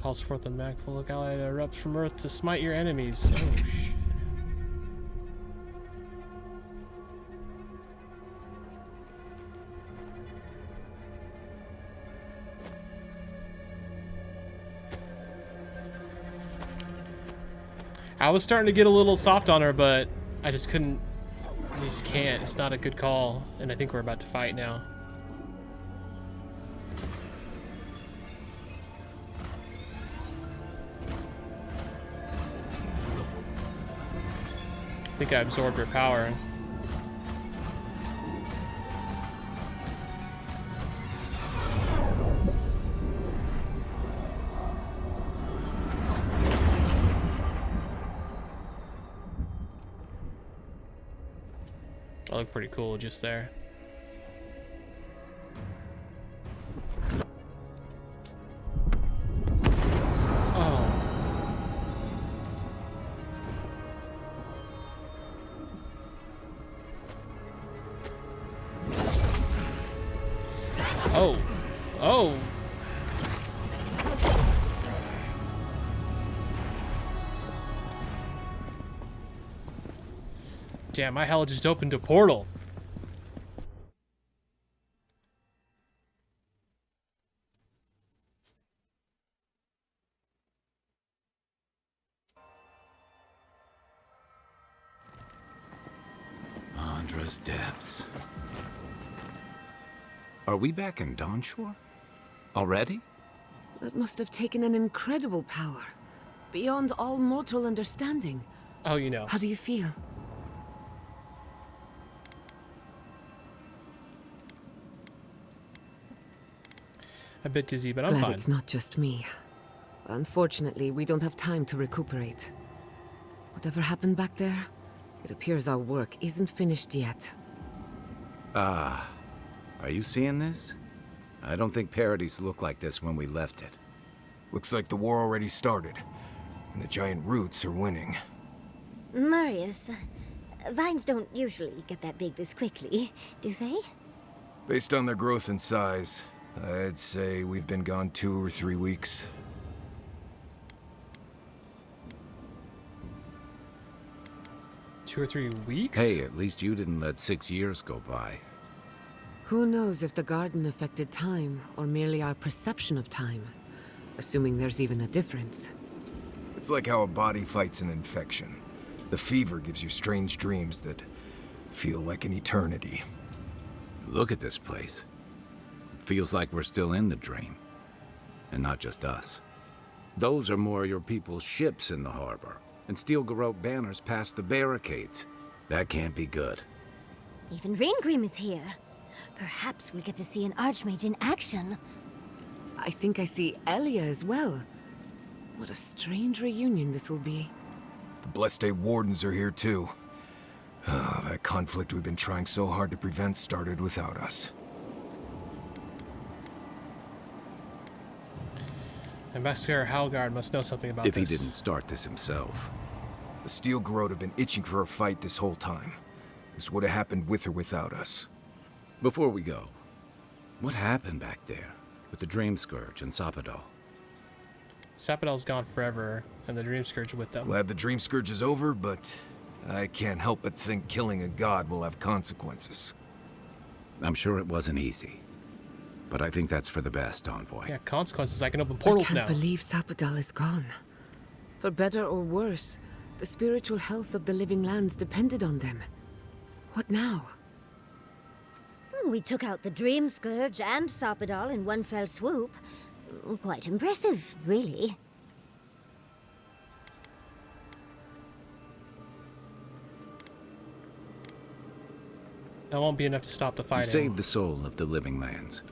Calls forth a magful of ally that erupts from earth to smite your enemies. Oh shit. I was starting to get a little soft on her, but I just couldn't. I just can't. It's not a good call. And I think we're about to fight now. I think I absorbed her power. That looked pretty cool just there. Oh. Oh. Damn, my hell just opened a portal. Andra's depths. Are we back in Dawnshore? Already? That must have taken an incredible power. Beyond all mortal understanding. Oh, you know. How do you feel? A bit dizzy, but I'm Glad fine. it's not just me. Unfortunately, we don't have time to recuperate. Whatever happened back there, it appears our work isn't finished yet. Are you seeing this? I don't think parodies looked like this when we left it. Looks like the war already started, and the giant roots are winning. Marius, vines don't usually get that big this quickly, do they? Based on their growth and size, I'd say we've been gone 2 or 3 weeks. Two or 3 weeks? Hey, at least you didn't let 6 years go by. Who knows if the garden affected time, or merely our perception of time? Assuming there's even a difference. It's like how a body fights an infection. The fever gives you strange dreams that feel like an eternity. Look at this place. It feels like we're still in the dream. And not just us. Those are more your people's ships in the harbor. And steel garrote banners past the barricades. That can't be good. Even Raingrim is here. Perhaps we'll get to see an archmage in action. I think I see Elia as well. What a strange reunion this will be. The Blessed Wardens are here too. That conflict we've been trying so hard to prevent started without us. Ambassador Halgard must know something about this. If he didn't start this himself. The Steel Garrote have been itching for a fight this whole time. This would have happened with or without us. Before we go, what happened back there with the Dream Scourge and Sapadal? Sapadal's gone forever, and the Dream Scourge with them. Glad the Dream Scourge is over, but I can't help but think killing a god will have consequences. I'm sure it wasn't easy. But I think that's for the best, Envoy. Yeah, consequences. I can open portals I now. can't believe Sapadal is gone. For better or worse, the spiritual health of the living lands depended on them. What now? We took out the Dream Scourge and Sapadal in one fell swoop. Quite impressive, really. That won't be enough to stop the You fighting. saved the soul of the living lands.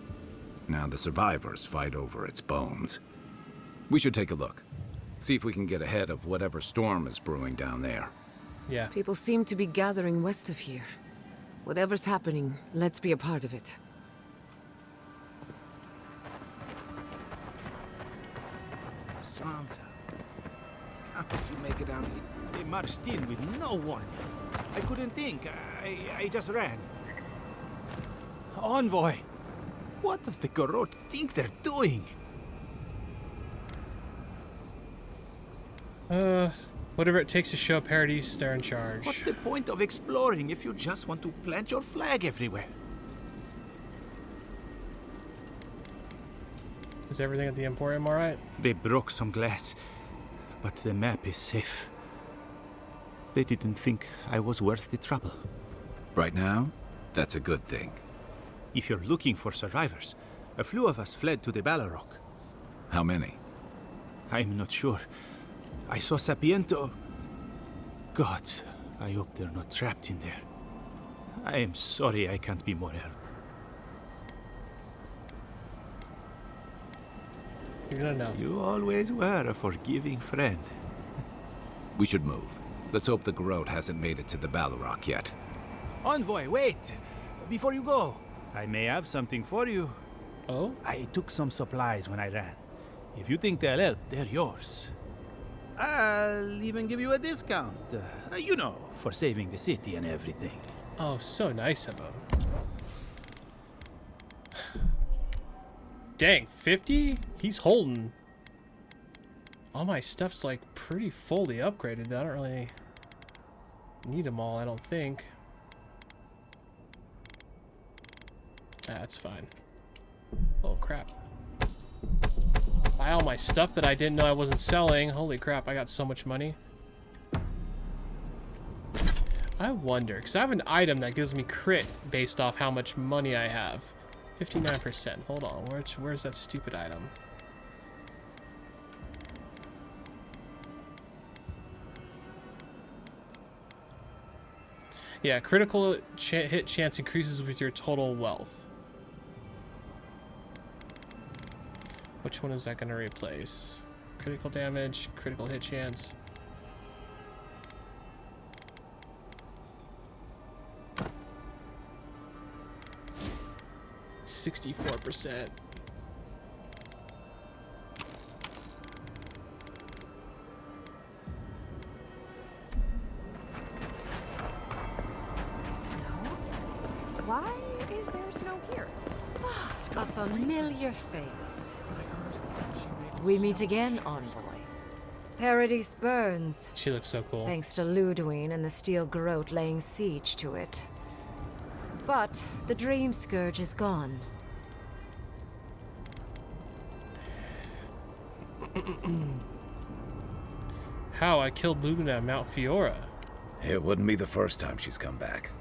Now the survivors fight over its bones. We should take a look. See if we can get ahead of whatever storm is brewing down there. Yeah. People seem to be gathering west of here. Whatever's happening, let's be a part of it. Sansa, how did you make it out here? They marched in with no warning. I couldn't think. I just ran. Envoy, what does the Garrote think they're doing? Whatever it takes to show Paradis they're in charge. What's the point of exploring if you just want to plant your flag everywhere? Is everything at the Emporium alright? They broke some glass, but the map is safe. They didn't think I was worth the trouble. Right now, that's a good thing. If you're looking for survivors, a few of us fled to the Balrog. How many? I'm not sure. I saw Sapiento. God, I hope they're not trapped in there. I am sorry I can't be more help. You're good enough. You always were a forgiving friend. We should move. Let's hope the Garrote hasn't made it to the Balrog yet. Envoy, wait! Before you go, I may have something for you. Oh? I took some supplies when I ran. If you think they'll help, they're yours. I'll even give you a discount. You know, for saving the city and everything. Oh, so nice of him. Dang, 50? He's holding. All my stuff's like pretty fully upgraded. I don't really need them all, I don't think. That's fine. Oh, crap. Buy all my stuff that I didn't know I wasn't selling. Holy crap, I got so much money. I wonder, because I have an item that gives me crit based off how much money I have. 59%. Hold on, where's that stupid item? Yeah, critical hit chance increases with your total wealth. Which one is that going to replace? Critical damage, critical hit chance. %64%. Why is there snow here? A familiar face. We meet again, Envoy. Paradis burns, She looks so cool. thanks to Ludwine and the Steel Garrote laying siege to it. But the Dream Scourge is gone. How I killed Luna at Mount Fiora. It wouldn't be the first time she's come back.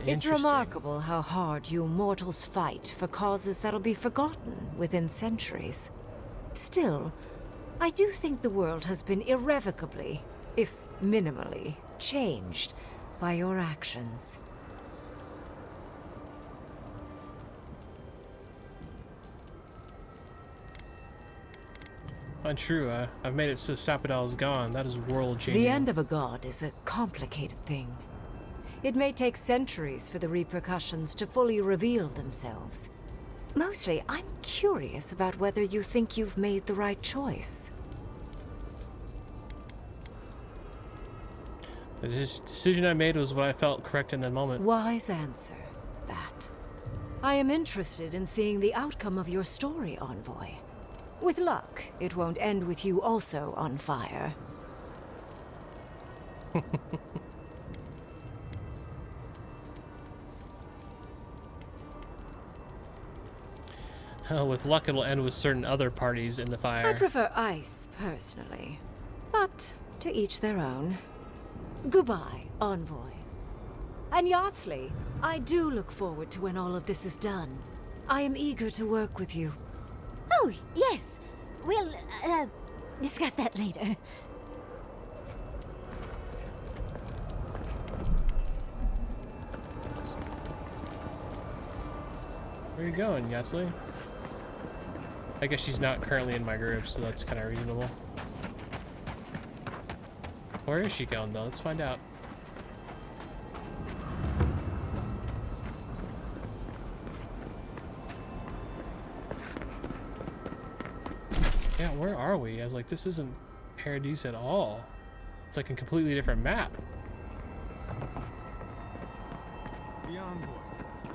It's Interesting. remarkable how hard you mortals fight for causes that'll be forgotten within centuries. Still, I do think the world has been irrevocably, if minimally, changed by your actions. Untrue, I've made it so Sapadal is gone. That is world changing. The end of a god is a complicated thing. It may take centuries for the repercussions to fully reveal themselves. Mostly, I'm curious about whether you think you've made the right choice. The decision I made was what I felt correct in that moment. Wise answer, that. I am interested in seeing the outcome of your story, Envoy. With luck, it won't end with you also on fire. With luck, it'll end with certain other parties in the I fire. prefer ice, personally. But to each their own. Goodbye, Envoy. And Yardsley, I do look forward to when all of this is done. I am eager to work with you. Oh, yes. We'll, discuss that later. Where are you going, Yatsley? I guess she's not currently in my group, so that's kind of reasonable. Where is she going, though? Let's find out. Yeah, where are we? I was like, this isn't Paradis at all. It's like a completely different map. The envoy.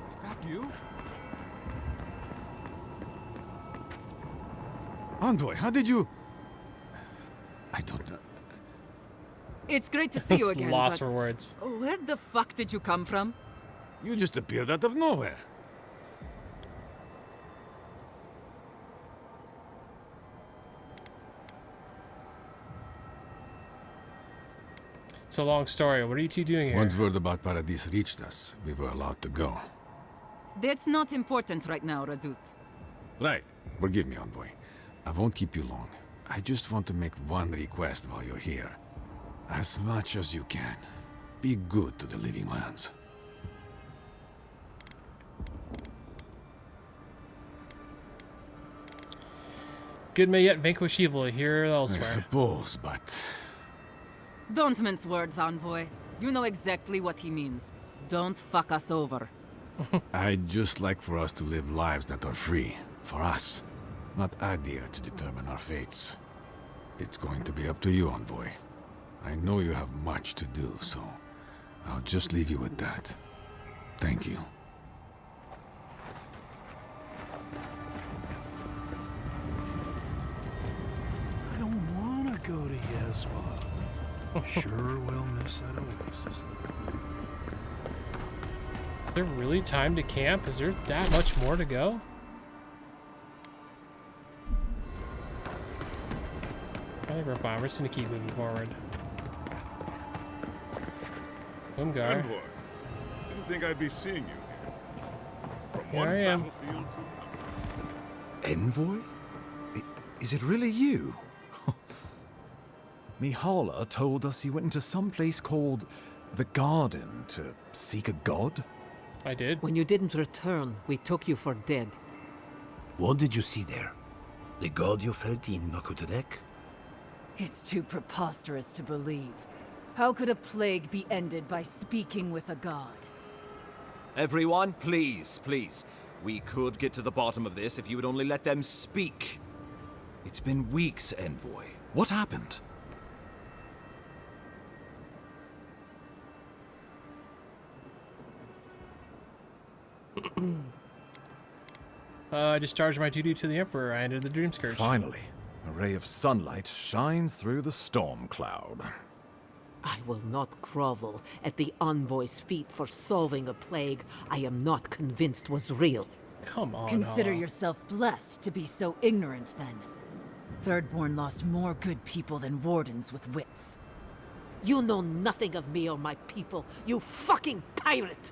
Is that you? Envoy, how did you... I don't know. It's great to see you again, Lost but for words. where the fuck did you come from? You just appeared out of nowhere. It's a long story. What are you two doing here? Once word about Paradis reached us, we were allowed to go. That's not important right now, Radut. Right. Forgive me, Envoy. I won't keep you long. I just want to make one request while you're here. As much as you can, be good to the living lands. Good may yet vanquish evil here or I elsewhere. suppose, but... Don't mince words, Envoy. You know exactly what he means. Don't fuck us over. I'd just like for us to live lives that are free. For us. Not Aedyr to determine our fates. It's going to be up to you, Envoy. I know you have much to do, so I'll just leave you with that. Thank you. I don't want to go to Yezwa. Sure will miss that oasis, though. Is there really time to camp? Is there that much more to go? I think we're fine. We're just gonna keep moving forward. Umgar. Envoy, didn't think I'd be seeing you here. From Here one I am. battlefield to another. Envoy? Is it really you? Mihala told us you went into some place called the Garden to seek a god? I did. When you didn't return, we took you for dead. What did you see there? The god you felt in Nokutarek? It's too preposterous to believe. How could a plague be ended by speaking with a god? Everyone, please, please. We could get to the bottom of this if you would only let them speak. It's been weeks, Envoy. What happened? I discharged my duty to the Emperor. I entered the Dream Scourge. Finally, a ray of sunlight shines through the storm cloud. I will not grovel at the envoy's feet for solving a plague I am not convinced was real. Come on. Consider Hala. yourself blessed to be so ignorant, then. Thirdborn lost more good people than wardens with wits. You know nothing of me or my people, you fucking pirate!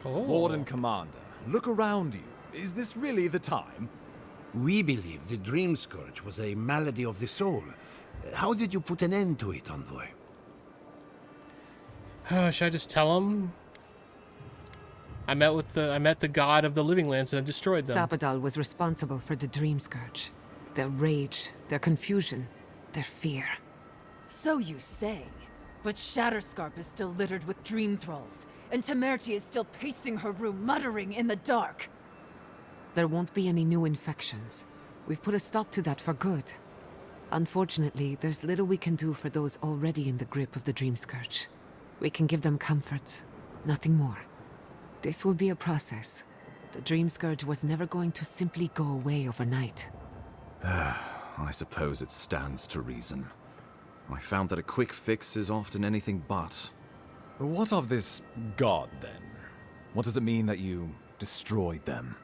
Oh. Warden Commander, look around you. Is this really the time? We believe the Dream Scourge was a malady of the soul. How did you put an end to it, Envoy? Should I just tell him? I met the god of the living lands and I destroyed them. Sappadal was responsible for the Dream Scourge. Their rage, their confusion, their fear. So you say. But Shatterscarp is still littered with dream thralls, and Temerity is still pacing her room, muttering in the dark. There won't be any new infections. We've put a stop to that for good. Unfortunately, there's little we can do for those already in the grip of the Dream Scourge. We can give them comfort, nothing more. This will be a process. The Dream Scourge was never going to simply go away overnight. I suppose it stands to reason. I found that a quick fix is often anything but. What of this god, then? What does it mean that you destroyed them?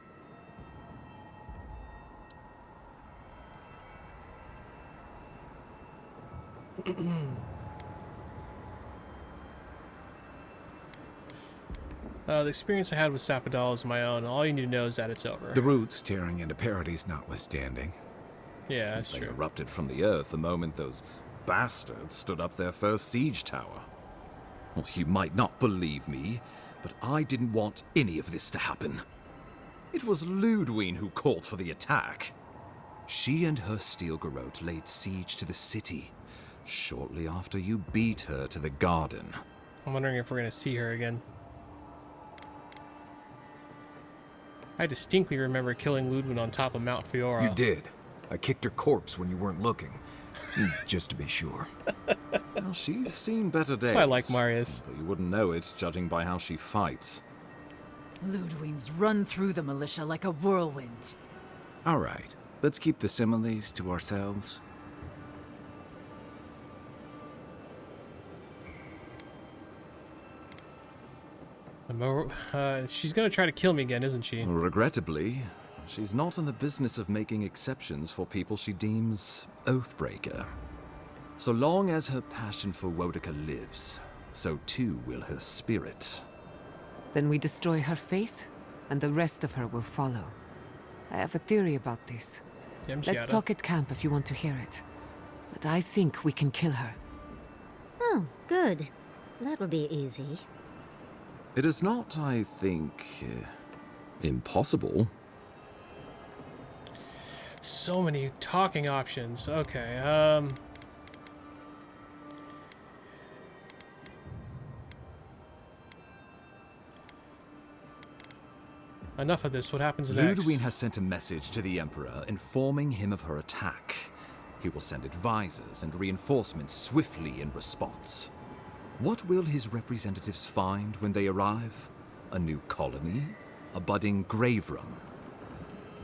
The experience I had with Sappadal is my own. All you need to know is that it's over. The roots tearing into Paradis notwithstanding. Yeah, that's They true. erupted from the earth the moment those bastards stood up their first siege tower. Well, you might not believe me, but I didn't want any of this to happen. It was Ludwine who called for the attack. She and her steel garrote laid siege to the city shortly after you beat her to the garden. I'm wondering if we're going to see her again. I distinctly remember killing Ludwin on top of Mount Fiora. You did. I kicked her corpse when you weren't looking. Just to be sure. Well, she's seen better days. That's why I like Marius. But you wouldn't know it, judging by how she fights. Ludwines run through the militia like a whirlwind. All right, let's keep the similes to ourselves. She's gonna try to kill me again, isn't she? Regrettably, she's not in the business of making exceptions for people she deems Oathbreaker. So long as her passion for Wodica lives, so too will her spirit. Then we destroy her faith, and the rest of her will follow. I have a theory about this. Let's talk at camp if you want to hear it. But I think we can kill her. Oh, good. That'll be easy. It is not, I think, impossible. So many talking options. Okay, enough of this. What happens next? Ludwig has sent a message to the Emperor informing him of her attack. He will send advisors and reinforcements swiftly in response. What will his representatives find when they arrive? A new colony? A budding grave room?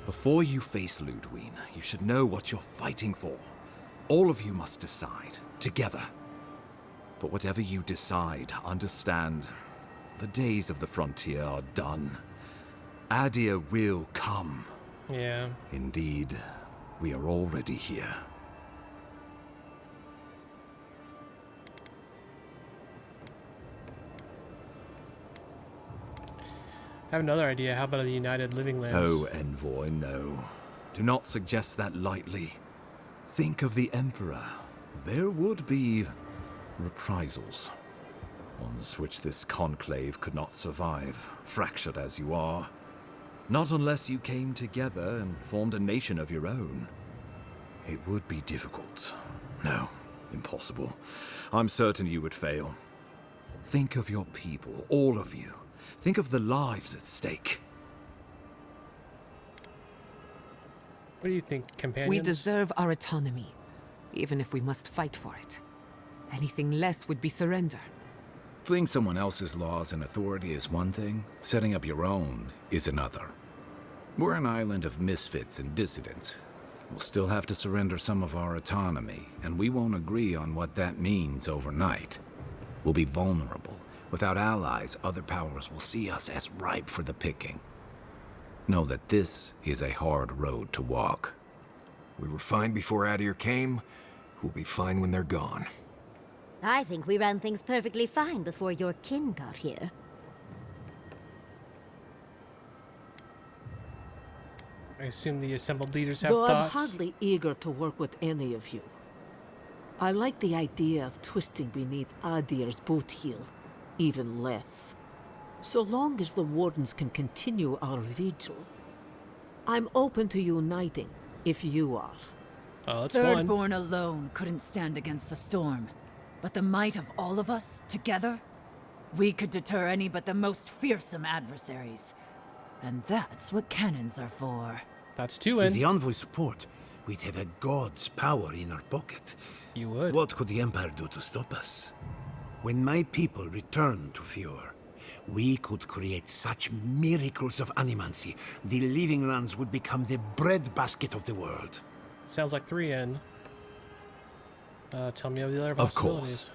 Before you face Ludwig, you should know what you're fighting for. All of you must decide, together. But whatever you decide, understand, the days of the frontier are done. Aedyr will come. Yeah. Indeed, we are already here. I have another idea. How about the United Living Lands? Oh, envoy, no. Do not suggest that lightly. Think of the Emperor. There would be reprisals. Ones which this conclave could not survive, fractured as you are. Not unless you came together and formed a nation of your own. It would be difficult. No, impossible. I'm certain you would fail. Think of your people, all of you. Think of the lives at stake. What do you think, companions? We deserve our autonomy, even if we must fight for it. Anything less would be surrender. Fleeing someone else's laws and authority is one thing, setting up your own is another. We're an island of misfits and dissidents. We'll still have to surrender some of our autonomy, and we won't agree on what that means overnight. We'll be vulnerable. Without allies, other powers will see us as ripe for the picking. Know that this is a hard road to walk. We were fine before Aedyr came. We'll be fine when they're gone. I think we ran things perfectly fine before your kin got here. I assume the assembled leaders have Though thoughts. I'm hardly eager to work with any of you. I like the idea of twisting beneath Aedyr's boot heel. Even less. So long as the Wardens can continue our vigil. I'm open to uniting, if you are. Oh, that's fun. Thirdborn alone couldn't stand against the storm. But the might of all of us, together, we could deter any but the most fearsome adversaries. And that's what cannons are for. That's two With in. the envoy support, we'd have a god's power in our pocket. You would. What could the Empire do to stop us? When my people return to Fjord, we could create such miracles of animancy, the Living Lands would become the breadbasket of the world. Sounds like 3 in. Tell me of the other possibilities. Of course.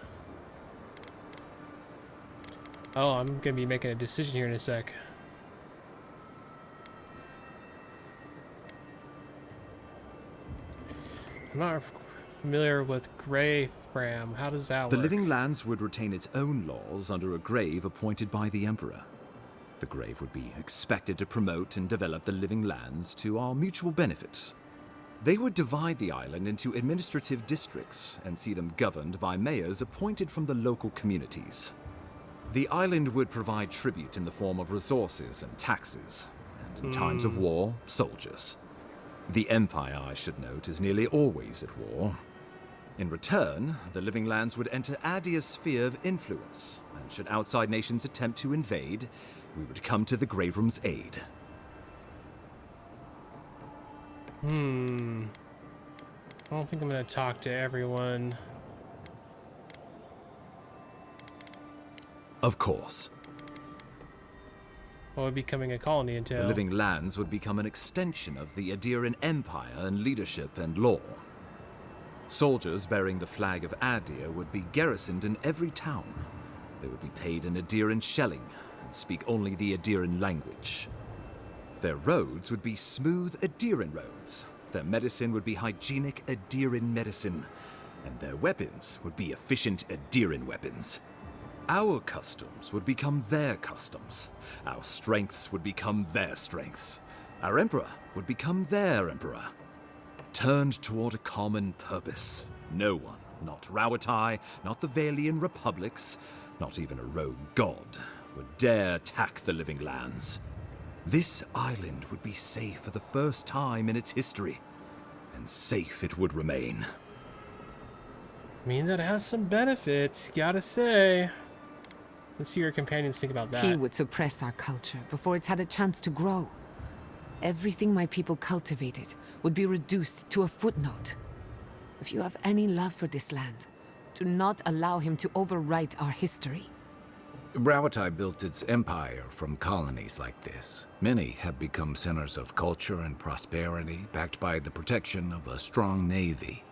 Oh, I'm gonna be making a decision here in a sec. I'm not familiar with Greyfram. How does that work? The Living Lands would retain its own laws under a grave appointed by the Emperor. The grave would be expected to promote and develop the Living Lands to our mutual benefit. They would divide the island into administrative districts and see them governed by mayors appointed from the local communities. The island would provide tribute in the form of resources and taxes, and in times of war, soldiers. The Empire, I should note, is nearly always at war. In return, the Living Lands would enter Aedyr's sphere of influence, and should outside nations attempt to invade, we would come to the Grave Room's aid. I don't think I'm gonna talk to everyone. Of course. What would becoming a colony entail? The Living Lands would become an extension of the Aedyr Empire in leadership and law. Soldiers bearing the flag of Aedyr would be garrisoned in every town. They would be paid in Aedyran shelling, and speak only the Aedyran language. Their roads would be smooth Aedyran roads. Their medicine would be hygienic Aedyran medicine. And their weapons would be efficient Aedyran weapons. Our customs would become their customs. Our strengths would become their strengths. Our emperor would become their emperor. Turned toward a common purpose. No one, not Rawatai, not the Valian republics, not even a rogue god, would dare tack the living lands. This island would be safe for the first time in its history, and safe it would remain. I mean, that has some benefits, gotta say. Let's see your companions think about that. He would suppress our culture before it's had a chance to grow. Everything my people cultivated would be reduced to a footnote. If you have any love for this land, do not allow him to overwrite our history. Rawatai built its empire from colonies like this. Many have become centers of culture and prosperity, backed by the protection of a strong navy.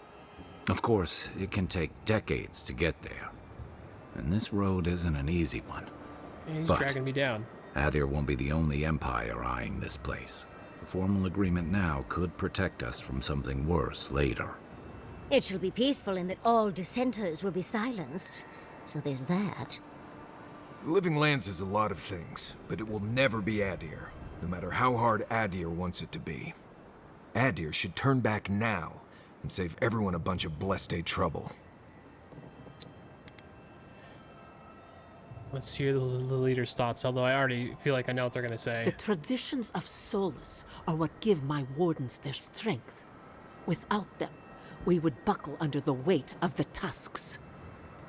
Of course, it can take decades to get there. And this road isn't an easy one. Yeah, he's but dragging me down. Aedyr won't be the only empire eyeing this place. A formal agreement now could protect us from something worse later. It shall be peaceful in that all dissenters will be silenced. So there's that. Living Lands is a lot of things, but it will never be Aedyr, no matter how hard Aedyr wants it to be. Aedyr should turn back now and save everyone a bunch of blessed day trouble. Let's hear the leader's thoughts, although I already feel like I know what they're gonna say. The traditions of solace are what give my wardens their strength. Without them, we would buckle under the weight of the tusks.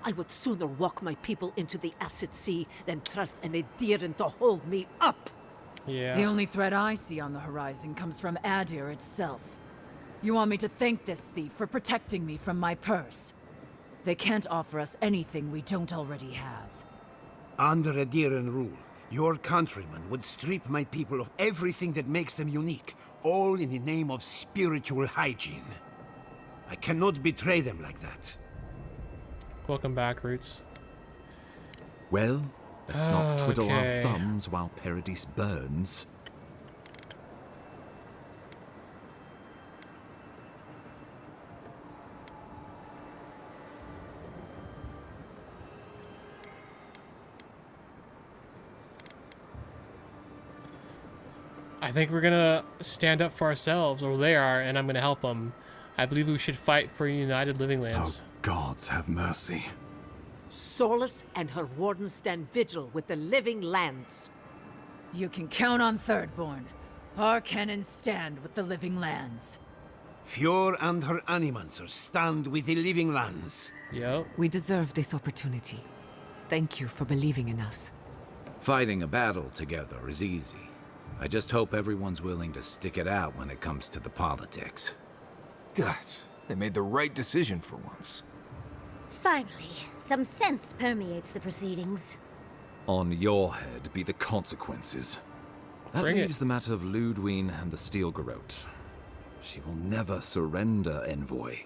I would sooner walk my people into the acid sea than trust an Aedyran to hold me up. Yeah. The only threat I see on the horizon comes from Aedyr itself. You want me to thank this thief for protecting me from my purse? They can't offer us anything we don't already have. Under Aedyran rule, your countrymen would strip my people of everything that makes them unique, all in the name of spiritual hygiene. I cannot betray them like that. Welcome back, Roots. Well, let's not twiddle Okay. our thumbs while Paradise burns. I think we're gonna stand up for ourselves, or they are, and I'm gonna help them. I believe we should fight for United Living Lands. Oh, gods have mercy. Solace and her wardens stand vigil with the living lands. You can count on Thirdborn. Our cannons stand with the living lands. Fjord and her animancers stand with the living lands. Yep. We deserve this opportunity. Thank you for believing in us. Fighting a battle together is easy. I just hope everyone's willing to stick it out when it comes to the politics. God, they made the right decision for once. Finally, some sense permeates the proceedings. On your head be the consequences. That Bring it. leaves the matter of Ludwine and the Steel Garrote. She will never surrender, Envoy.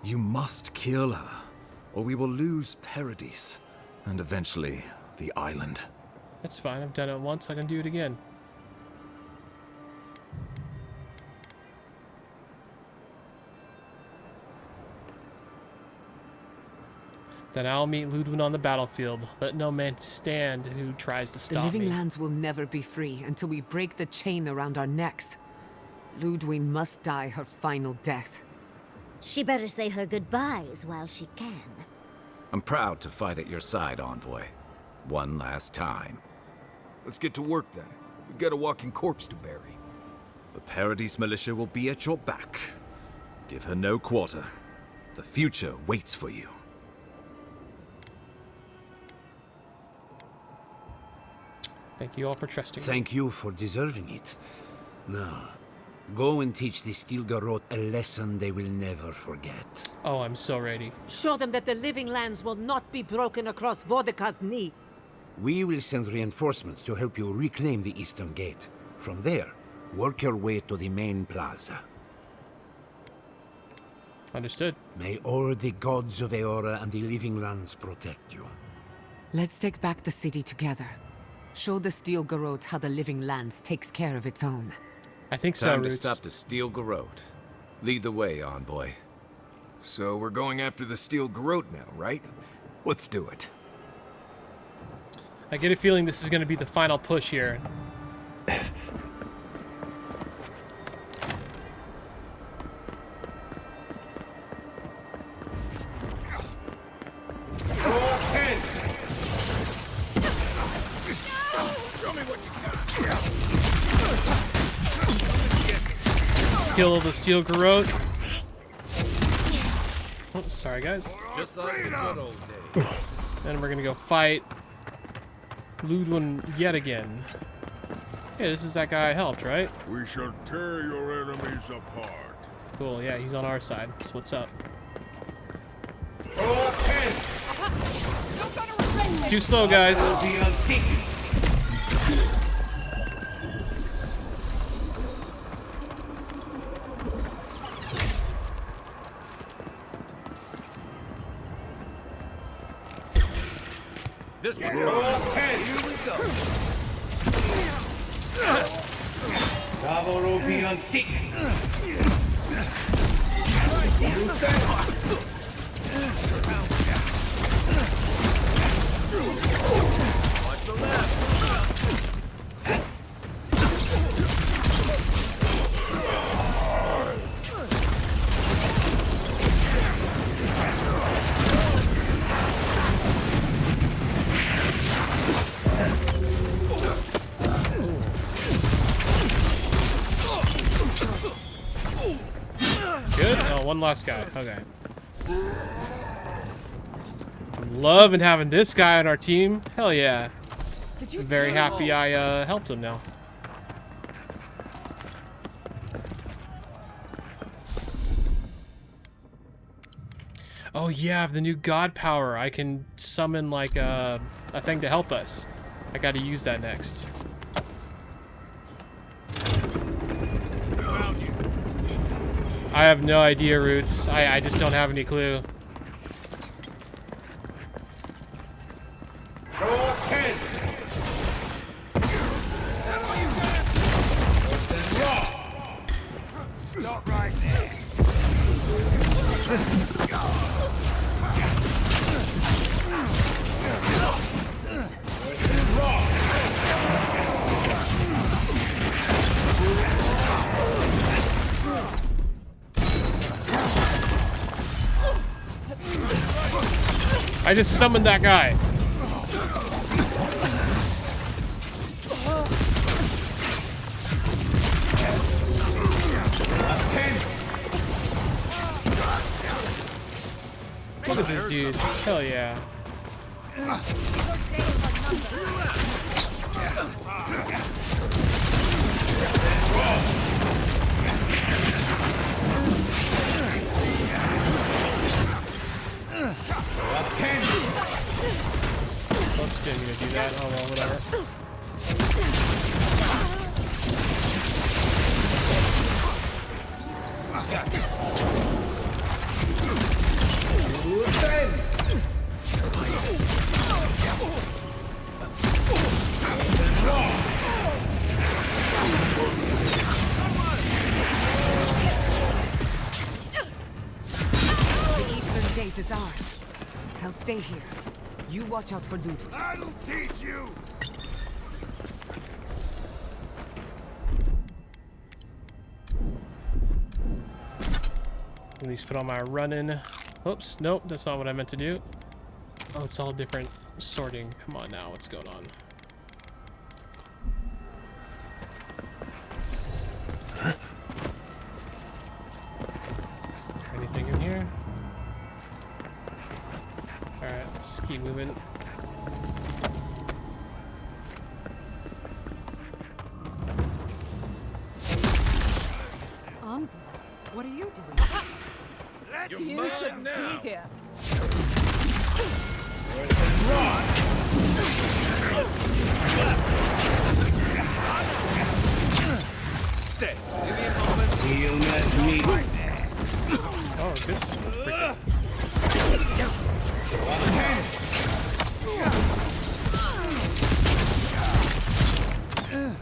You must kill her, or we will lose Paradise, and eventually the island. That's fine. I've done it once. I can do it again. Then I'll meet Ludwin on the battlefield. Let no man stand who tries to The stop living me. lands will never be free until we break the chain around our necks. Ludwine must die her final death. She better say her goodbyes while she can. I'm proud to fight at your side, Envoy. One last time. Let's get to work then. We got a walking corpse to bury. The Paradise militia will be at your back. Give her no quarter. The future waits for you. Thank you all for trusting me. Thank you for deserving it. Now, go and teach the Steel Garrote a lesson they will never forget. Oh, I'm so ready. Show them that the living lands will not be broken across Vodka's knee. We will send reinforcements to help you reclaim the Eastern Gate. From there, work your way to the main plaza. Understood. May all the gods of Eora and the living lands protect you. Let's take back the city together. Show the Steel Garrote how the Living Lands takes care of its own. I think so, Time to Roots. stop the Steel Garrote. Lead the way, Envoy. So we're going after the Steel Garrote now, right? Let's do it. I get a feeling this is going to be the final push here. Kill the Steel Garrote. Oh, sorry, guys. Just like the good old days. Then we're gonna go fight Ludwig yet again. Yeah, this is that guy I helped, right? We shall tear your enemies apart. Cool, yeah, he's on our side. That's what's up. Too slow, guys. This one. Here we go. Bravo, European sick. Watch the left. Good? Oh, one last guy. Okay. I'm loving having this guy on our team. Hell yeah. I'm very happy I helped him now. Oh yeah, I have the new god power. I can summon like a thing to help us. I gotta use that next. I have no idea, Roots. I just don't have any clue. Stop right there. I just summoned that guy. Look at this dude. Hell yeah. Oops, didn't gonna do that. Oh well, whatever. The eastern gate is ours. I'll stay here. You watch out for Ludwig. I'll teach you. At least put on my running. Oops, nope, that's not what I meant to do. Oh, it's all different sorting. Come on now, what's going on? Is there anything in here? Alright, let's just keep moving. Envoy, what are you doing? You should be here. Stay. Give me a moment. Seal mess me. Oh, good. Freaking. Oh,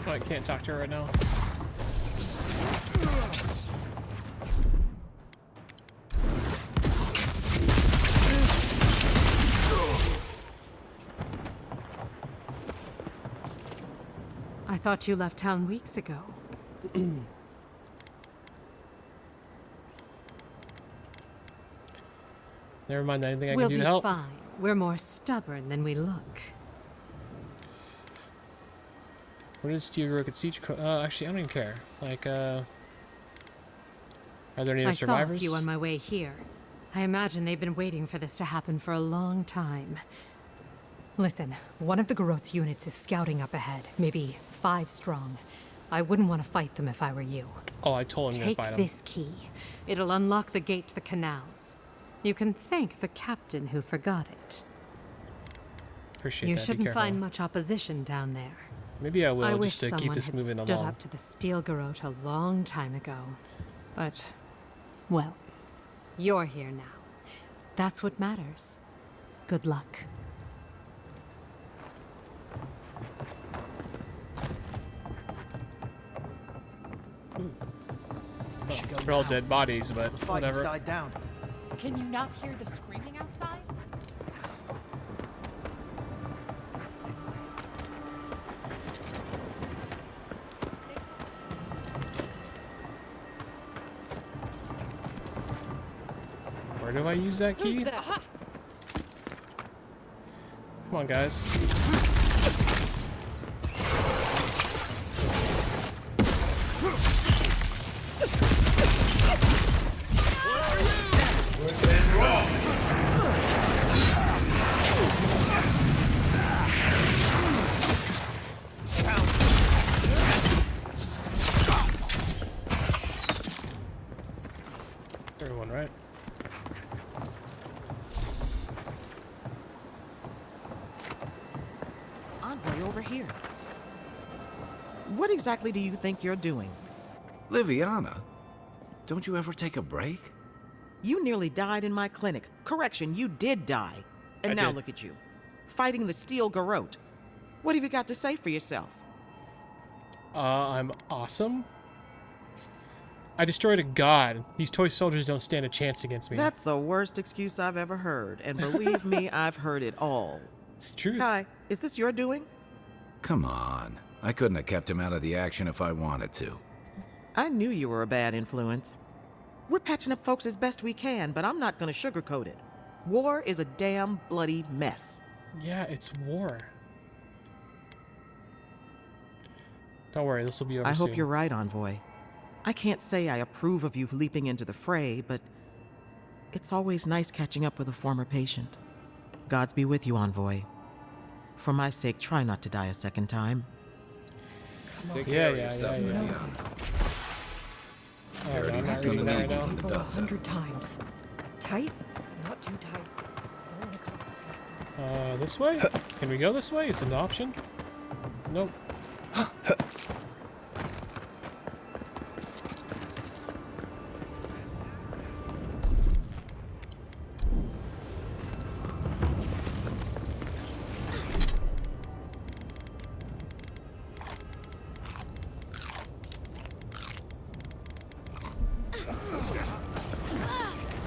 I can't talk to her right now. I thought you left town weeks ago. Never mind anything I We'll can do be to help. fine. We're more stubborn than we look. Where did Steel Garrote get siege? Actually, I don't even care. Like, are there any I survivors? saw a few on my way here. I imagine they've been waiting for this to happen for a long time. Listen, one of the Garrote's units is scouting up ahead, maybe 5 strong. I wouldn't want to fight them if I were you. Oh, I told him to Take fight him. this key. It'll unlock the gate to the canals. You can thank the captain who forgot it. Appreciate You that. Be shouldn't careful. find much opposition down there. Maybe I will, I just wish to keep someone this had moving stood along. up to the Steel Garrote a long time ago. But, well, you're here now. That's what matters. Good luck. They're all dead bodies, but The fight has whatever. died down. Can you not hear the screaming outside? Where do I use that key? Who's that? Come on, guys. Everyone, right? Envoy over here. What exactly do you think you're doing? Liviana, don't you ever take a break? You nearly died in my clinic. Correction, you did die. And I now did. look at you. Fighting the Steel Garrote. What have you got to say for yourself? I'm awesome. I destroyed a god. These toy soldiers don't stand a chance against me. That's the worst excuse I've ever heard. And believe me, I've heard it all. It's true. Kai, is this your doing? Come on. I couldn't have kept him out of the action if I wanted to. I knew you were a bad influence. We're patching up folks as best we can, but I'm not going to sugarcoat it. War is a damn bloody mess. Yeah, it's war. Don't worry, this will be over I hope soon. you're right, Envoy. I can't say I approve of you leaping into the fray, but it's always nice catching up with a former patient. Gods be with you, Envoy. For my sake, try not to die a second time. Take Yeah, care of yeah, yourself, yeah, yeah. Liviana. Oh, no, I'm not reading that right now. Go 100 times. Tight? Not too tight. This way? Can we go this way? Is it an option? Nope.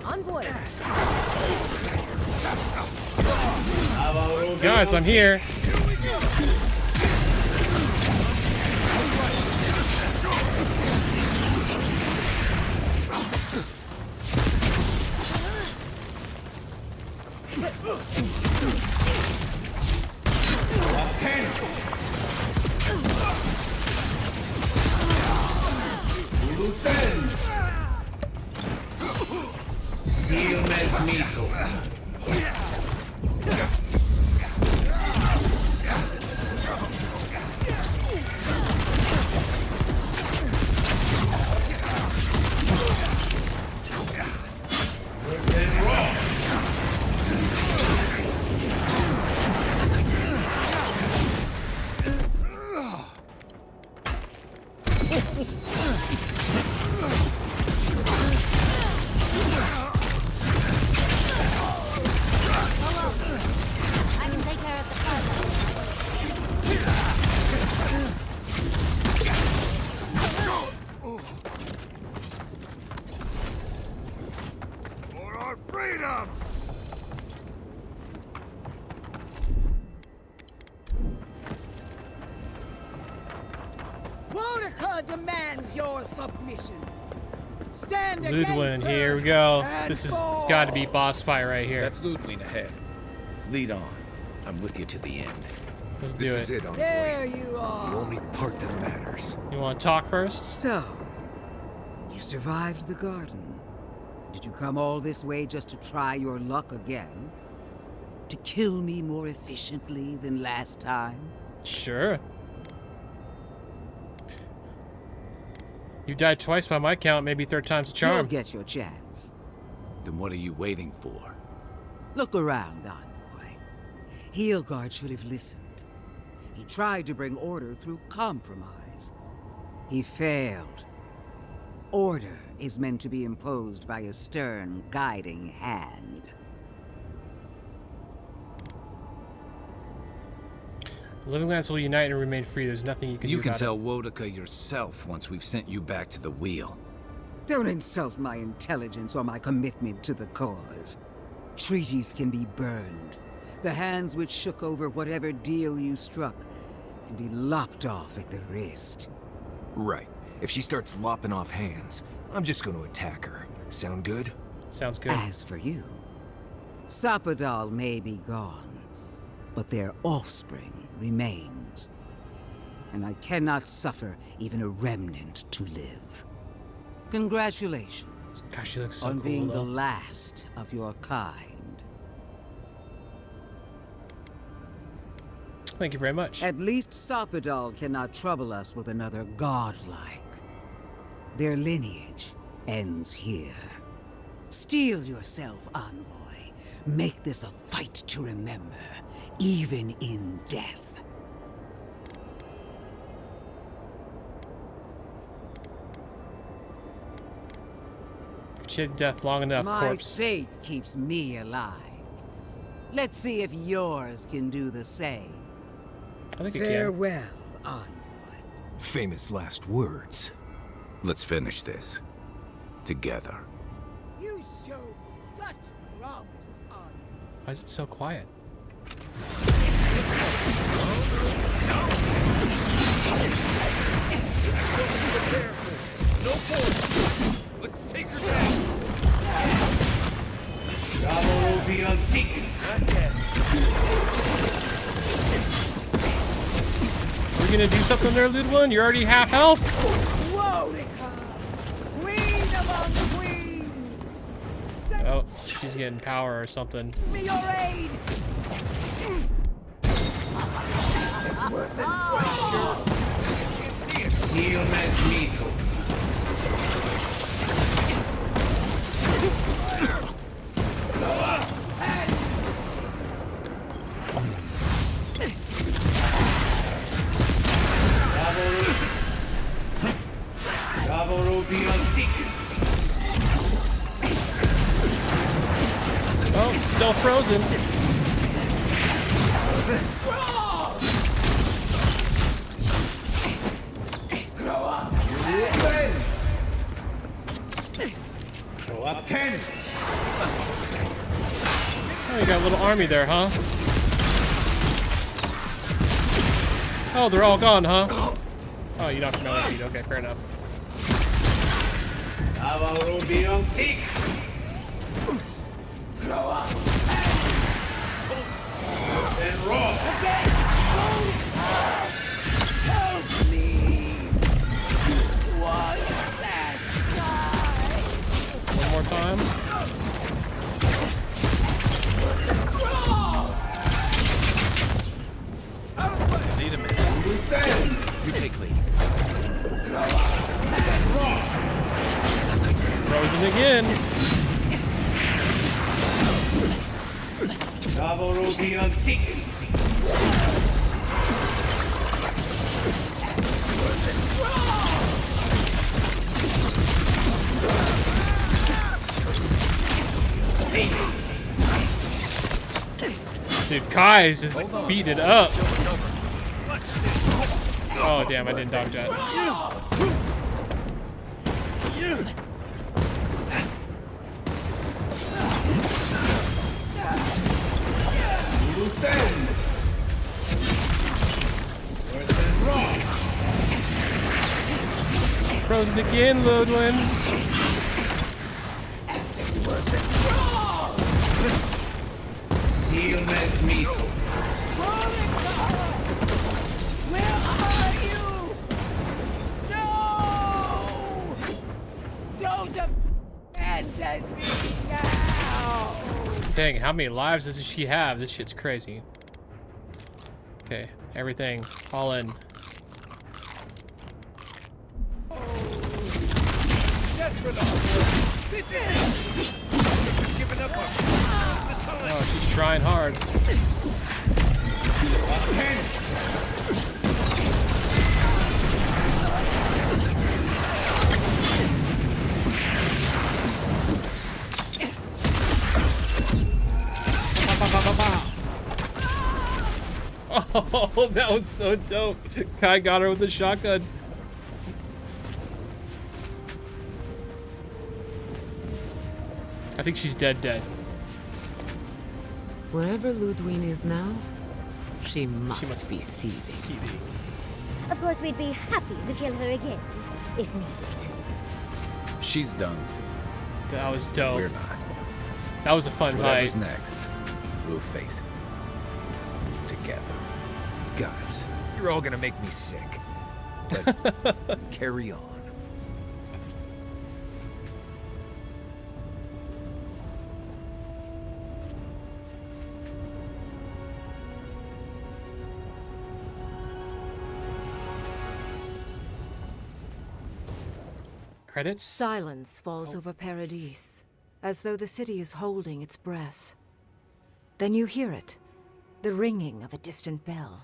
Envoy. Guys, I'm here. I can take care of the fight. For our freedom! Boudica demands your submission. Stand against Ludwig, her here we go. and This has fall. got to be boss fight right here. That's Ludwig ahead. Lead on. I'm with you to the end. Let's do This it. is it, Envoy. There you are. The only part that matters. You want to talk first? So, you survived the garden. Did you come all this way just to try your luck again? To kill me more efficiently than last time? Sure. You died twice by my count, maybe third time's a charm. You'll get your chance. Then what are you waiting for? Look around, Envoy. Heelguard should have listened. He tried to bring order through compromise. He failed. Order is meant to be imposed by a stern, guiding hand. Living lands will unite and remain free. There's nothing you can do You can about tell Boudica yourself once we've sent you back to the wheel. Don't insult my intelligence or my commitment to the cause. Treaties can be burned. The hands which shook over whatever deal you struck can be lopped off at the wrist. Right. If she starts lopping off hands, I'm just going to attack her. Sound good? Sounds good. As for you, Sapadal may be gone, but their offspring remains. And I cannot suffer even a remnant to live. Congratulations Gosh, she looks so on cool, being though. the last of your kind. Thank you very much. At least Sapadal cannot trouble us with another godlike. Their lineage ends here. Steel yourself, Envoy. Make this a fight to remember, even in death. Shit, death long enough, My corpse. fate keeps me alive. Let's see if yours can do the same. I think it can. Farewell, Envoy. Famous last words. Let's finish this. Together. You showed such promise, Envoy. Why is it so quiet? No force. Let's take her down. Bravo beyond seekers. We're gonna do something there, Ludwig? You're already half health. Boudica, queen among queens. Oh, she's getting power or something. Me your aid. Seal as mito. Oh, still frozen. Grow up 10. Oh, you got a little army there, huh? Oh, they're all gone, huh? Oh, you don't have to know that feed. Okay, fair enough. Beyond seek. Grow up. And roar. Help me. One last time. One more time. Need a minute. You take lead. Frozen again. Beyond seek. Dude, Kai is just beating it up. Oh damn, I didn't dodge that. Frozen again, Lodwin. Sealness meat. Where are you? No! Don't abandon me now! Dang, how many lives does she have? This shit's crazy. Okay, everything, all in. Oh, she's trying hard. Oh, that was so dope. Kai got her with the shotgun. I think she's dead. Wherever Ludwig is now, she must be seething. Of course, we'd be happy to kill her again, if needed. She's done. That was dope. We're not. That was a fun Whatever's fight. next, we'll face it. Together. Guys, you're all gonna make me sick. But carry on. Credits? Silence falls over Paradise, as though the city is holding its breath. Then you hear it, the ringing of a distant bell,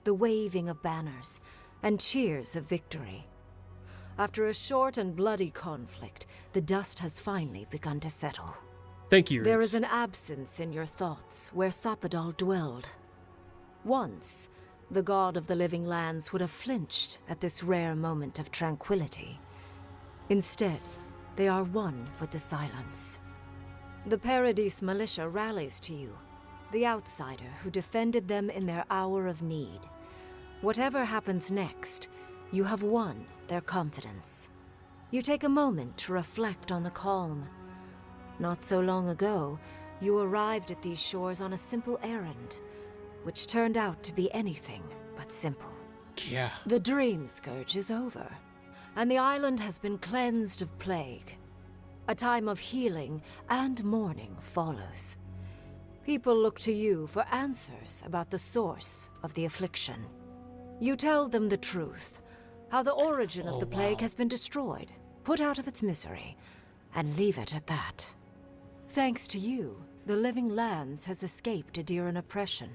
the waving of banners, and cheers of victory. After a short and bloody conflict, the dust has finally begun to settle. Thank you, There Roots. is an absence in your thoughts where Sappadal dwelled. Once, the god of the living lands would have flinched at this rare moment of tranquility. Instead, they are one with the silence. The Paradise militia rallies to you, the outsider who defended them in their hour of need. Whatever happens next, you have won their confidence. You take a moment to reflect on the calm. Not so long ago, you arrived at these shores on a simple errand, which turned out to be anything but simple. Yeah. The Dream Scourge is over, and the island has been cleansed of plague. A time of healing and mourning follows. People look to you for answers about the source of the affliction. You tell them the truth, how the origin of the plague has been destroyed, put out of its misery, and leave it at that. Thanks to you, the living lands has escaped Aedyran oppression.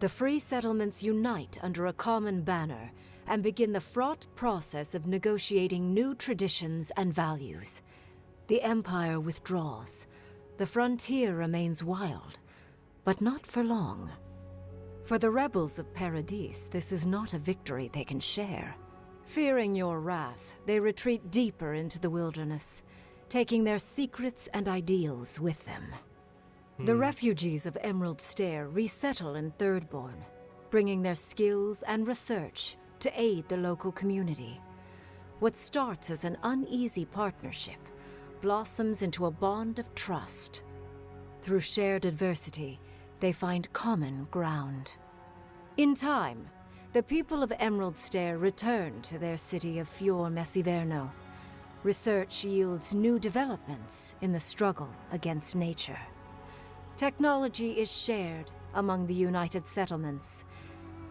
The free settlements unite under a common banner and begin the fraught process of negotiating new traditions and values. The Empire withdraws. The frontier remains wild, but not for long. For the rebels of Paradise, this is not a victory they can share. Fearing your wrath, they retreat deeper into the wilderness, taking their secrets and ideals with them. The refugees of Emerald Stair resettle in Thirdborn, bringing their skills and research to aid the local community. What starts as an uneasy partnership blossoms into a bond of trust. Through shared adversity, they find common ground. In time, the people of Emerald Stair return to their city of Fior Messiverno. Research yields new developments in the struggle against nature. Technology is shared among the united settlements.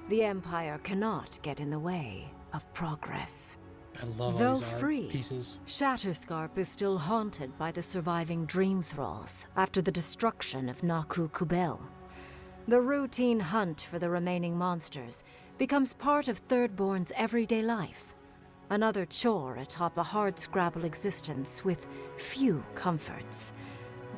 The Empire cannot get in the way of progress. I love all Though these art free, pieces. Shatterscarp is still haunted by the surviving dream thralls after the destruction of Naku Kubel. The routine hunt for the remaining monsters becomes part of Thirdborn's everyday life, another chore atop a hardscrabble existence with few comforts.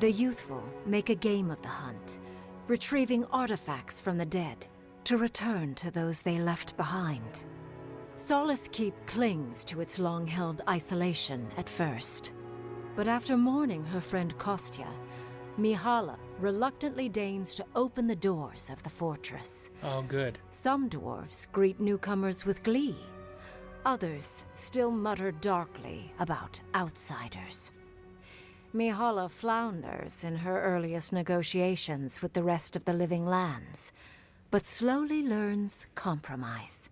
The youthful make a game of the hunt, retrieving artifacts from the dead to return to those they left behind. Solace Keep clings to its long-held isolation at first. But after mourning her friend Kostya, Mihala reluctantly deigns to open the doors of the fortress. Oh, good. Some dwarves greet newcomers with glee. Others still mutter darkly about outsiders. Mihala flounders in her earliest negotiations with the rest of the living lands, but slowly learns compromise.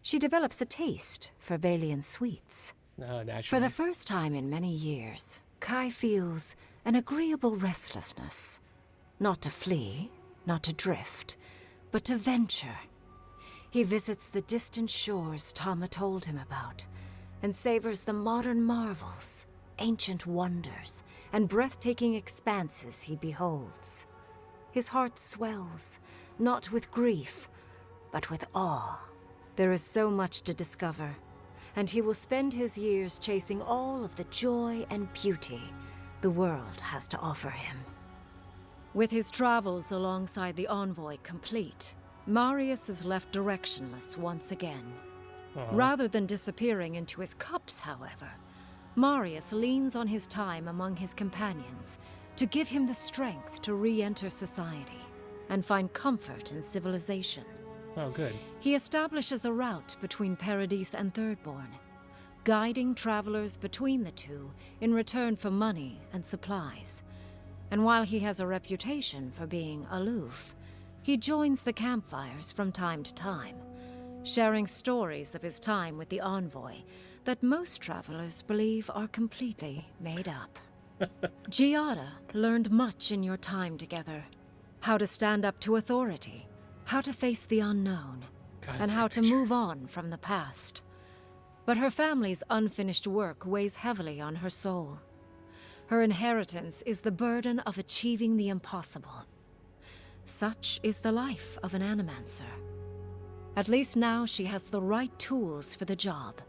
She develops a taste for Valian sweets. Naturally. For the first time in many years, Kai feels an agreeable restlessness. Not to flee, not to drift, but to venture. He visits the distant shores Tama told him about, and savors the modern marvels, ancient wonders, and breathtaking expanses he beholds. His heart swells, not with grief, but with awe. There is so much to discover, and he will spend his years chasing all of the joy and beauty the world has to offer him. With his travels alongside the envoy complete, Marius is left directionless once again. Rather than disappearing into his cups, however, Marius leans on his time among his companions to give him the strength to re-enter society and find comfort in civilization. Oh, good. He establishes a route between Paradise and Thirdborn, guiding travelers between the two in return for money and supplies. And while he has a reputation for being aloof, he joins the campfires from time to time, sharing stories of his time with the envoy that most travelers believe are completely made up. Giada learned much in your time together. How to stand up to authority, how to face the unknown, and how to move on from the past. But her family's unfinished work weighs heavily on her soul. Her inheritance is the burden of achieving the impossible. Such is the life of an animancer. At least now she has the right tools for the job,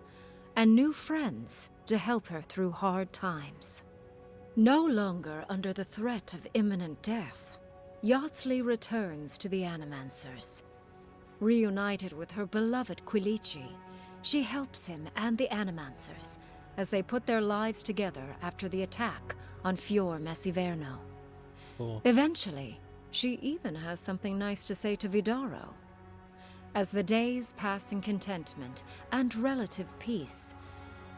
and new friends to help her through hard times. No longer under the threat of imminent death, Yardsley returns to the Animancers. Reunited with her beloved Quilici, she helps him and the Animancers as they put their lives together after the attack on Fior Messiverno. Cool. Eventually, she even has something nice to say to Vidaro. As the days pass in contentment and relative peace,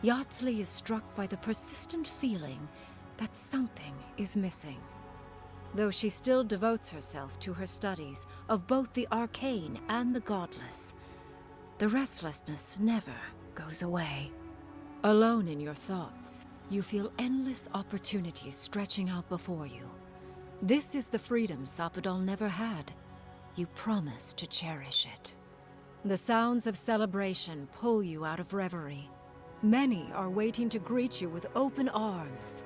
Yardsley is struck by the persistent feeling that something is missing. Though she still devotes herself to her studies of both the arcane and the godless, the restlessness never goes away. Alone in your thoughts, you feel endless opportunities stretching out before you. This is the freedom Sappadal never had. You promise to cherish it. The sounds of celebration pull you out of reverie. Many are waiting to greet you with open arms.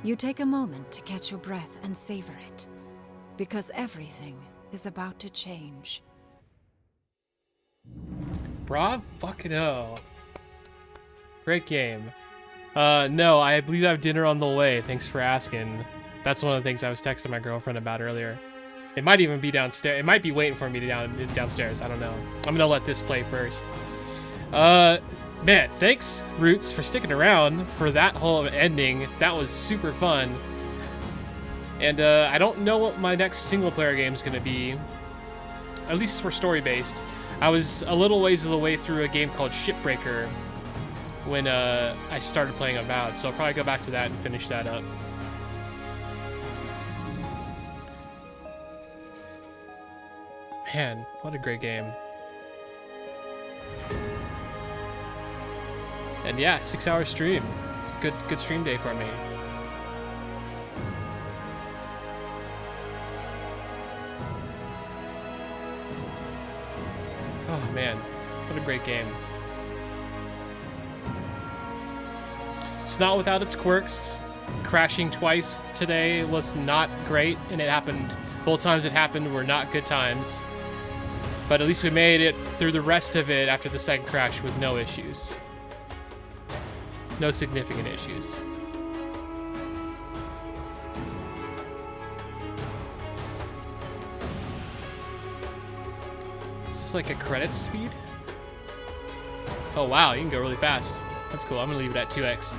You take a moment to catch your breath and savor it, because everything is about to change. Bravo, fucking hell. Great game. No, I believe I have dinner on the way. Thanks for asking. That's one of the things I was texting my girlfriend about earlier. It might even be downstairs. It might be waiting for me to downstairs. I don't know. I'm gonna let this play first. Man, thanks, Roots, for sticking around for that whole ending. That was super fun. And I don't know what my next single-player game is gonna be. At least for story-based. I was a little ways of the way through a game called Shipbreaker when I started playing Avowed, so I'll probably go back to that and finish that up. Man, what a great game. And yeah, 6-hour stream. Good stream day for me. Oh man, what a great game. It's not without its quirks. Crashing twice today was not great, and it happened, both times it happened were not good times. But at least we made it through the rest of it after the second crash with no issues. No significant issues. looks like a credit speed. Oh wow, you can go really fast. That's cool. I'm gonna leave it at 2x.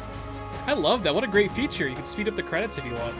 I love that. What a great feature. You can speed up the credits if you want.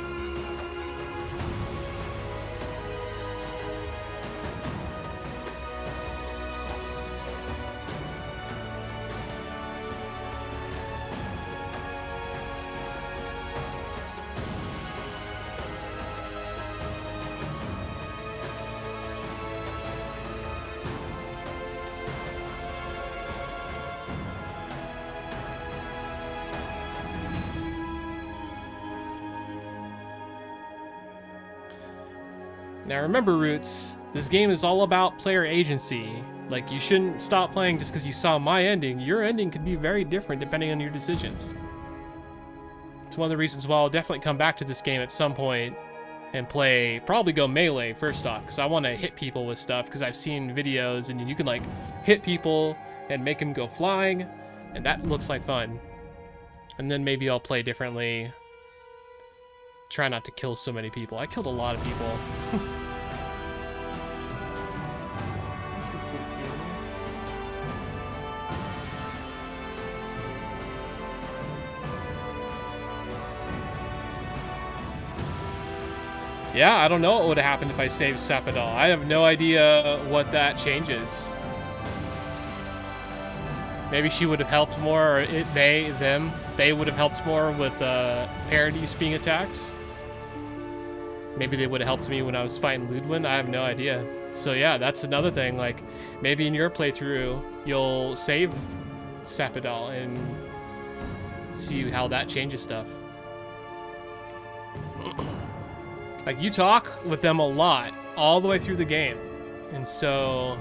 Now remember, Roots, this game is all about player agency. Like, you shouldn't stop playing just because you saw my ending. Your ending could be very different depending on your decisions. It's one of the reasons why I'll definitely come back to this game at some point and play, probably go melee first off, because I want to hit people with stuff, because I've seen videos and you can like hit people and make them go flying, and that looks like fun. And then maybe I'll play differently. Try not to kill so many people. I killed a lot of people. Yeah, I don't know what would have happened if I saved Sapidal. I have no idea what that changes. Maybe she would have helped more, or they would have helped more with parodies being attacked. Maybe they would have helped me when I was fighting Ludwin. I have no idea. So yeah, that's another thing. Like, maybe in your playthrough, you'll save Sapidal and see how that changes stuff. Like, you talk with them a lot all the way through the game. And so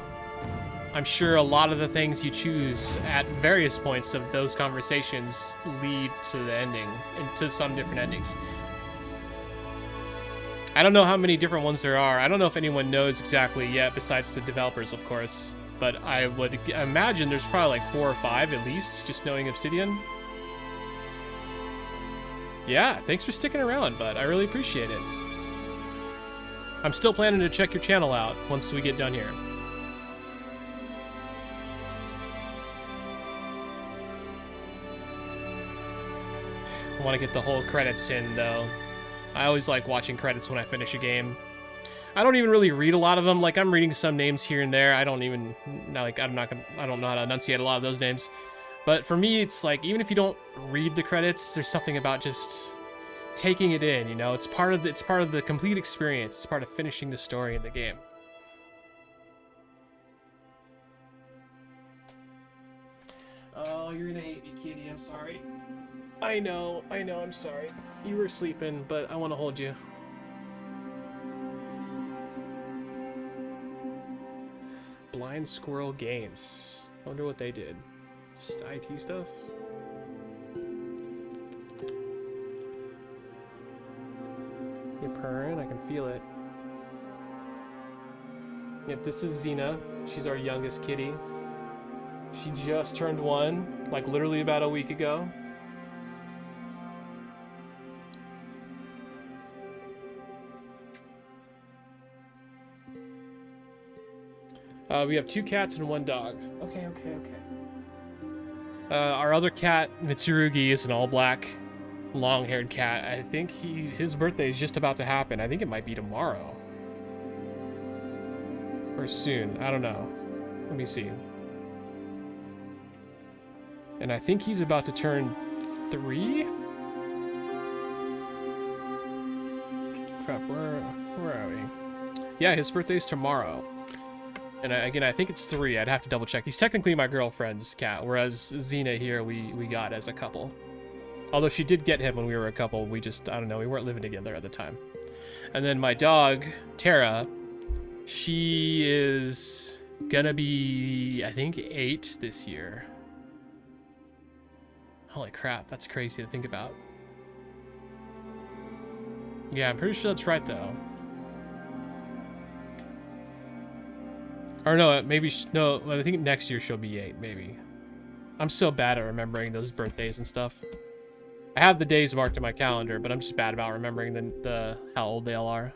I'm sure a lot of the things you choose at various points of those conversations lead to the ending, and to some different endings. I don't know how many different ones there are. I don't know if anyone knows exactly yet, besides the developers, of course. But I would imagine there's probably like 4 or 5 at least, just knowing Obsidian. Yeah, thanks for sticking around, bud. I really appreciate it. I'm still planning to check your channel out once we get done here. I want to get the whole credits in, though. I always like watching credits when I finish a game. I don't even really read a lot of them. Like, I'm reading some names here and there. I don't know how to enunciate a lot of those names. But for me, it's like, even if you don't read the credits, there's something about just taking it in, you know? It's part of the complete experience. It's part of finishing the story in the game. Oh, you're gonna hate me, kitty. I'm sorry. I know, I'm sorry. You were sleeping, but I want to hold you. Blind Squirrel Games. I wonder what they did. Just IT stuff? You're purring, I can feel it. Yep, this is Xena. She's our youngest kitty. She just turned 1, like literally about a week ago. We have 2 cats and 1 dog. Okay. Our other cat, Mitsurugi, is an all-black, long-haired cat. I think his birthday is just about to happen. I think it might be tomorrow. Or soon. I don't know. Let me see. And I think he's about to turn 3? Crap, where are we? Yeah, his birthday's tomorrow. And again, I think it's 3. I'd have to double check. He's technically my girlfriend's cat, whereas Xena here we got as a couple. Although she did get him when we were a couple. We just, I don't know, we weren't living together at the time. And then my dog, Tara, she is gonna be, I think, 8 this year. Holy crap, that's crazy to think about. Yeah, I'm pretty sure that's right, though. Or no, maybe, no, I think next year she'll be 8, maybe. I'm so bad at remembering those birthdays and stuff. I have the days marked in my calendar, but I'm just bad about remembering the how old they all are.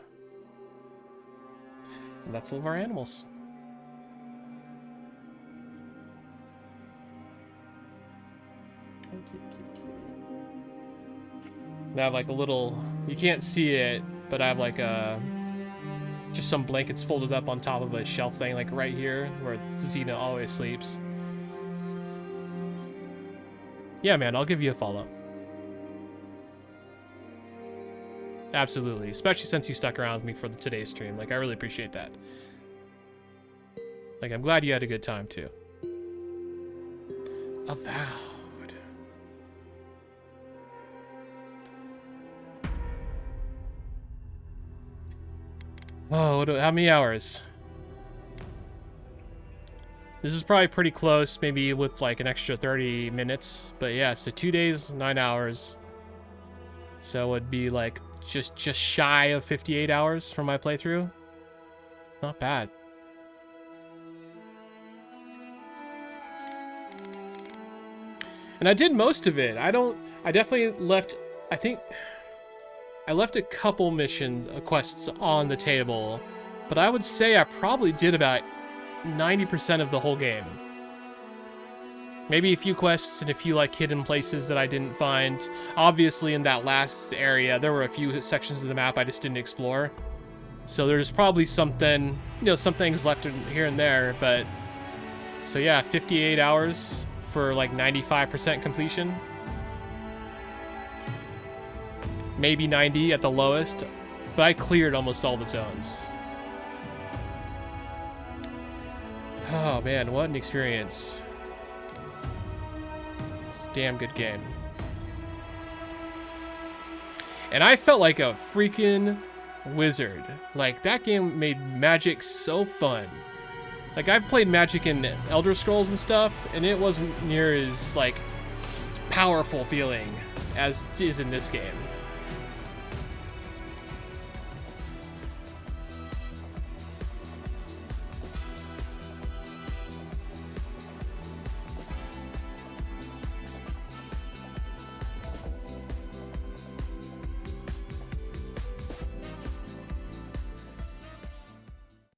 And that's all of our animals. And I have like a little, you can't see it, but I have like a, just some blankets folded up on top of a shelf thing, like right here, where Xena always sleeps. Yeah, man, I'll give you a follow. Absolutely, especially since you stuck around with me for today's stream. Like, I really appreciate that. Like, I'm glad you had a good time, too. Avowed. Oh, how many hours? This is probably pretty close, maybe with like an extra 30 minutes. But yeah, so 2 days, 9 hours. So it would be like just shy of 58 hours from my playthrough. Not bad. And I did most of it. I definitely left, I think, I left a couple quests on the table, but I would say I probably did about 90% of the whole game. Maybe a few quests and a few like hidden places that I didn't find. Obviously in that last area, there were a few sections of the map I just didn't explore. So there's probably something, you know, some things left here and there, but so yeah, 58 hours for like 95% completion. Maybe 90 at the lowest, but I cleared almost all the zones. Oh man, what an experience. It's a damn good game. And I felt like a freaking wizard. Like, that game made Magic so fun. Like, I've played Magic in Elder Scrolls and stuff, and it wasn't near as, like, powerful feeling as it is in this game.